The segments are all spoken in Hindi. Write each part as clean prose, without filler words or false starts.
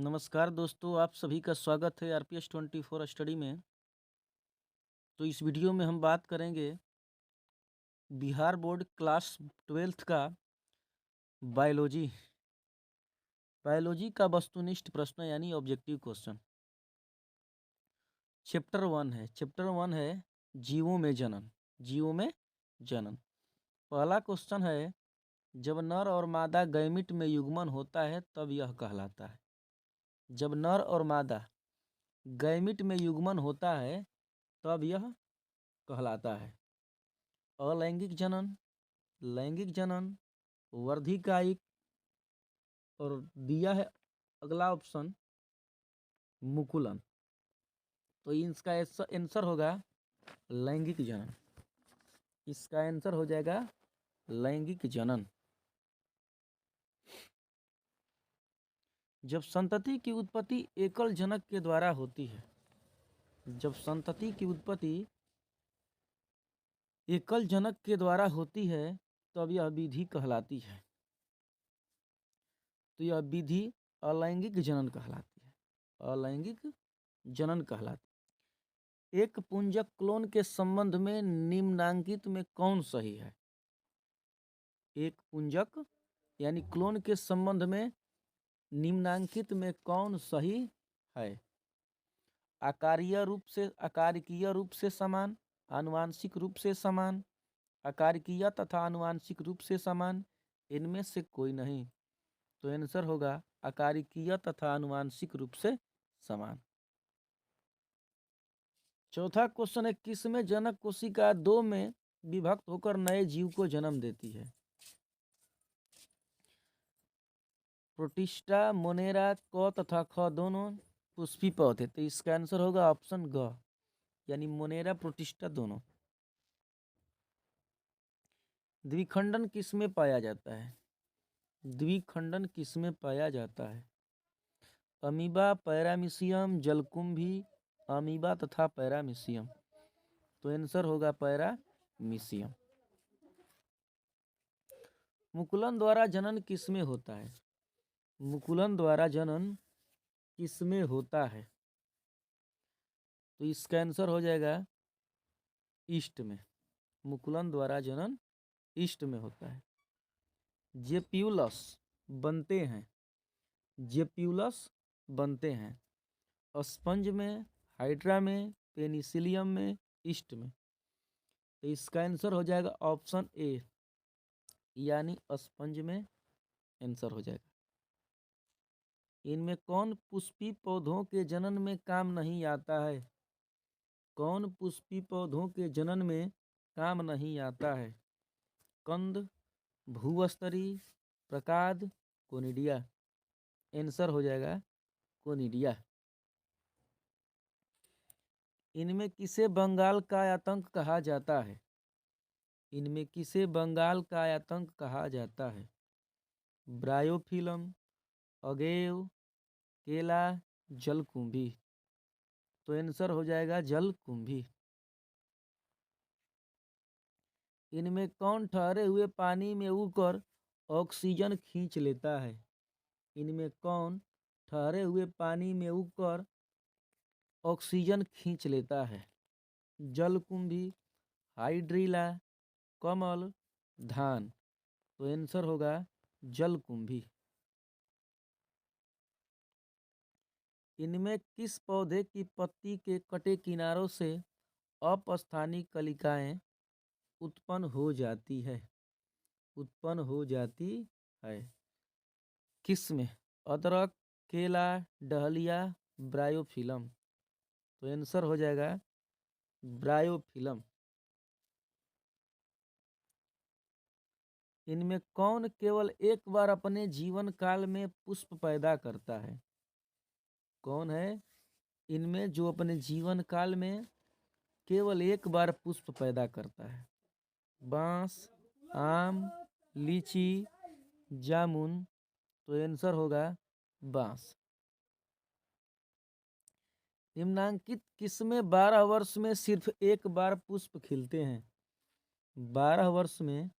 नमस्कार दोस्तों, आप सभी का स्वागत है आरपीएस 24 स्टडी में। तो इस वीडियो में हम बात करेंगे बिहार बोर्ड क्लास 12th का बायोलॉजी बायोलॉजी का वस्तुनिष्ठ प्रश्न यानी ऑब्जेक्टिव क्वेश्चन। चैप्टर 1 है जीवों में जनन। पहला क्वेश्चन है, जब नर और मादा गैमीट में युग्मन होता है तब यह कहलाता है। जब नर और मादा गैमीट में युग्मन होता है तब यह कहलाता है। अलैंगिक जनन, लैंगिक जनन, वर्धिकायिक, और दिया है अगला ऑप्शन मुकुलन। तो इसका आंसर होगा लैंगिक जनन। इसका आंसर हो जाएगा लैंगिक जनन। जब संतति की उत्पत्ति एकल जनक के द्वारा होती है, जब संतति की उत्पत्ति एकल जनक के द्वारा होती है तब यह विधि कहलाती है। तो यह विधि अलैंगिक जनन कहलाती है। अलैंगिक जनन कहलाती है। एक पुंजक क्लोन के संबंध में निम्नांकित में कौन सही है? एक पुंजक यानी क्लोन के संबंध में निम्नांकित में कौन सही है? आकारिकीय रूप से समान, आनुवांशिक रूप से समान, आकारिकीय तथा आनुवांशिक रूप से समान, इनमें से कोई नहीं। तो आंसर होगा आकारिकीय तथा आनुवांशिक रूप से समान। चौथा क्वेश्चन है, किसमें जनक कोशिका 2 में विभक्त होकर नए जीव को जन्म देती है? प्रोटिस्टा, मोनेरा, क तथा ख दोनों पुष्पी पौधे। तो इसका आंसर होगा ऑप्शन ग, यानी मोनेरा प्रोटिस्टा दोनों। द्विखंडन किसमें पाया जाता है? द्विखंडन किसमें पाया जाता है? अमीबा, पैरामीशियम, जलकुंभी, अमीबा तथा पैरामीशियम। तो आंसर होगा पैरामीशियम। मुकुलन द्वारा जनन किसमें होता है? मुकुलन द्वारा जनन किसमें होता है? तो इसका आंसर हो जाएगा ईस्ट में। मुकुलन द्वारा जनन ईस्ट में होता है। जेप्यूलस बनते हैं, जेप्यूलस बनते हैं स्पंज में, हाइड्रा में, पेनिसिलियम में, ईस्ट में। तो इसका आंसर हो जाएगा ऑप्शन ए, यानी स्पंज में आंसर हो जाएगा। इनमें कौन पुष्पी पौधों के जनन में काम नहीं आता है? कौन पुष्पी पौधों के जनन में काम नहीं आता है? कंद, भूवस्तरी, प्रकाद, कोनिडिया। आंसर हो जाएगा कोनिडिया। इनमें किसे बंगाल का आतंक कहा जाता है? इनमें किसे बंगाल का आतंक कहा जाता है? ब्रायोफिलम, अगेव, केला, जलकुंभी। तो आंसर हो जाएगा जलकुंभी। इनमें कौन ठहरे हुए पानी में उगकर ऑक्सीजन खींच लेता है? इनमें कौन ठहरे हुए पानी में उगकर ऑक्सीजन खींच लेता है? जलकुंभी, हाइड्रिला, कमल, धान। तो आंसर होगा जलकुंभी। इनमें किस पौधे की पत्ती के कटे किनारों से अपस्थानिक कलिकाएं उत्पन्न हो जाती है? उत्पन्न हो जाती है किस में? अदरक, केला, डहलिया, ब्रायोफिलम। तो आंसर हो जाएगा ब्रायोफिलम। इनमें कौन केवल एक बार अपने जीवन काल में पुष्प पैदा करता है? कौन है इनमें जो अपने जीवन काल में केवल एक बार पुष्प पैदा करता है? बांस, आम, लीची, जामुन। तो आंसर होगा बांस। निम्नांकित किसमें 12 वर्ष में सिर्फ एक बार पुष्प खिलते हैं? 12 वर्ष में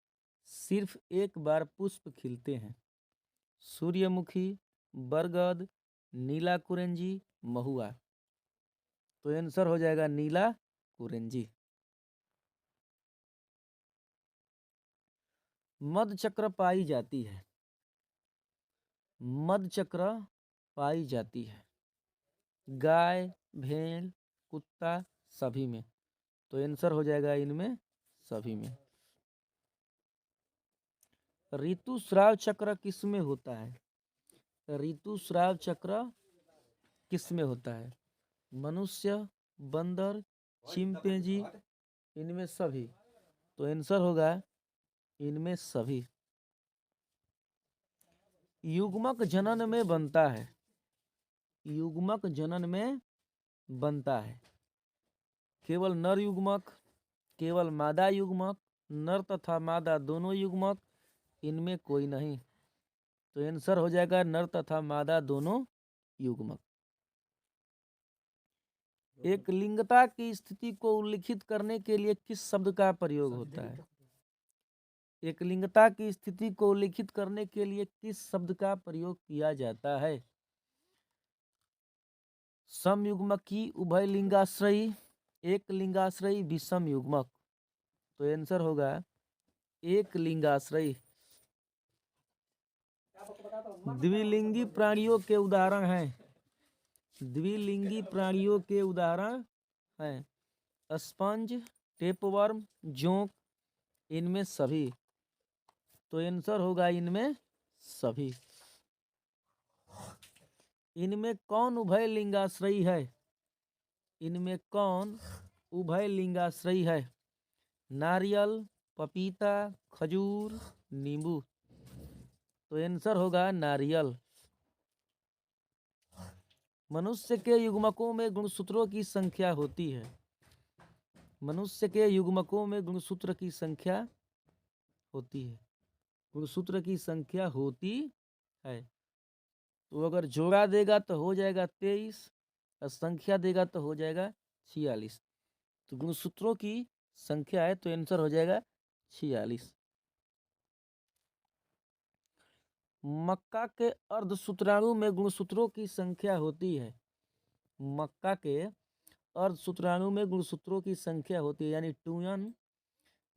सिर्फ एक बार पुष्प खिलते हैं। सूर्यमुखी, बरगद, नीला कुरेंजी, महुआ। तो आंसर हो जाएगा नीला कुरेंजी। मध चक्र पाई जाती है, मध चक्र पाई जाती है गाय, भेड़, कुत्ता, सभी में। तो आंसर हो जाएगा इनमें सभी में। ऋतुस्राव चक्र किस में होता है? ऋतुस्राव चक्र किस में होता है? मनुष्य, बंदर, चिंपैंजी, इनमें सभी। तो आंसर होगा इनमें सभी। युग्मक जनन में बनता है, युग्मक जनन में बनता है केवल नर युग्मक, केवल मादा युग्मक, नर तथा मादा दोनों युग्मक, इनमें कोई नहीं। तो आंसर हो जाएगा नर तथा मादा दोनों युग्मक। एक लिंगता की स्थिति को उल्लिखित करने के लिए किस शब्द का प्रयोग होता है? एक लिंगता की स्थिति को उल्लिखित करने के लिए किस शब्द का प्रयोग किया जाता है? समयुग्मकी, उभय लिंगाश्रयी, एक लिंगाश्रयी, विषम युग्मक। तो आंसर होगा एक लिंगाश्रयी। द्विलिंगी प्राणियों के उदाहरण हैं, द्विलिंगी प्राणियों के उदाहरण हैं स्पंज, टेपवर्म, जोंक, इनमें सभी। तो आंसर होगा इनमें सभी। इनमें कौन उभय लिंगाश्रयी है? इनमें कौन उभय लिंगाश्रयी है? नारियल, पपीता, खजूर, नींबू। तो आंसर होगा नारियल। मनुष्य के युग्मकों में गुणसूत्रों की संख्या होती है, मनुष्य के युग्मकों में गुणसूत्र की संख्या होती है, गुणसूत्र की संख्या होती है। तो अगर जोड़ा देगा तो हो जाएगा 23, और संख्या देगा तो हो जाएगा 46। तो गुणसूत्रों की संख्या है तो आंसर हो जाएगा 46। मक्का के अर्धसूत्राणु में गुणसूत्रों की संख्या होती है, मक्का के अर्धसूत्राणु में गुणसूत्रों की संख्या होती है, यानी 2n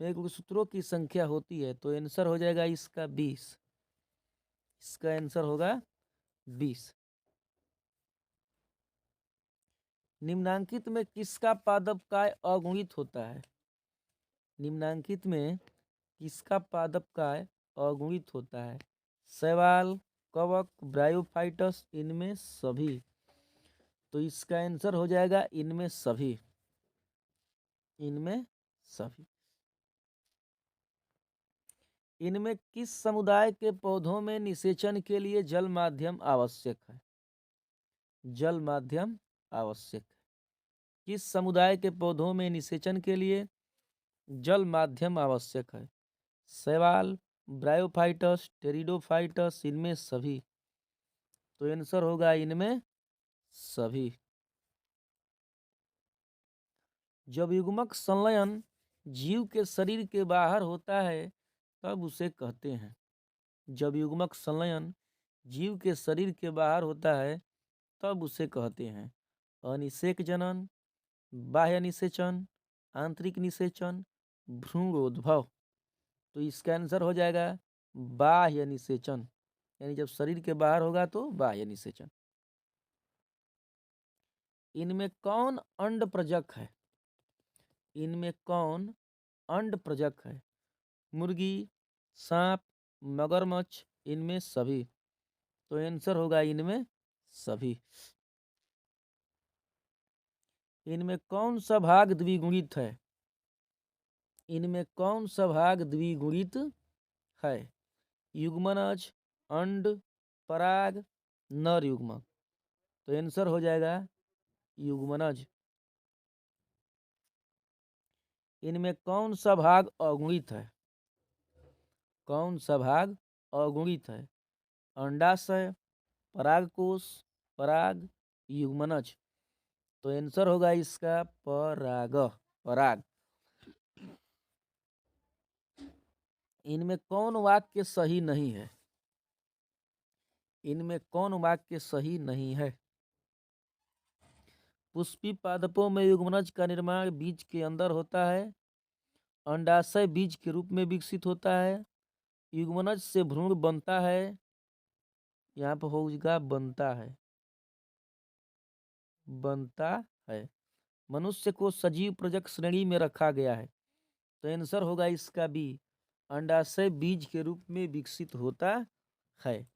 में गुणसूत्रों की संख्या होती है। तो आंसर हो जाएगा इसका 20, इसका आंसर होगा 20। निम्नांकित में किसका पादप काय अगुणित होता है? निम्नांकित में किसका पादप काय अगुणित होता है? शैवाल, कवक, ब्रायोफाइटस, इनमें सभी। तो इसका आंसर हो जाएगा इनमें सभी, इनमें सभी। इनमें किस समुदाय के पौधों में निषेचन के लिए जल माध्यम आवश्यक है? जल माध्यम आवश्यक है। किस समुदाय के पौधों में निषेचन के लिए जल माध्यम आवश्यक है? शैवाल, ब्रायोफाइटस, टेरिडोफाइटस, इनमें सभी। तो आंसर होगा इनमें सभी। जब युग्मक संलयन जीव के शरीर के बाहर होता है तब उसे कहते हैं, जब युग्मक संलयन जीव के शरीर के बाहर होता है तब उसे कहते हैं अनिषेक जनन, बाह्य निषेचन, आंतरिक निषेचन, भ्रूणोद्भव। तो इसका आंसर हो जाएगा बाह्य निषेचन, यानी जब शरीर के बाहर होगा तो बाह्य निषेचन। इनमें कौन अंड प्रजक है? इनमें कौन अंड प्रजक है? मुर्गी, सांप, मगरमच्छ, इनमें सभी। तो आंसर होगा इनमें सभी। इनमें कौन सा भाग द्विगुणित है? इनमें कौन सा भाग द्विगुणित है? युग्मनज, अंड, पराग, नर युग्मक। तो आंसर हो जाएगा युग्मनज। इनमें कौन सा भाग अगुणित है? कौन सा भाग अगुणित है? अंडाशय, परागकोश, पराग, युग्मनज। तो आंसर होगा इसका पराग, पराग। इनमें कौन वाक्य सही नहीं है? इनमें कौन वाक्य सही नहीं है? पुष्पी पादपों में युग्मनज का निर्माण बीज के अंदर होता है। अंडाशय बीज के रूप में विकसित होता है। युग्मनज से भ्रूण बनता है। यहाँ पर होगा बनता है, बनता है। मनुष्य को सजीव प्रजक श्रेणी में रखा गया है। तो आंसर होगा इसका बी, अंडाशय बीज के रूप में विकसित होता है।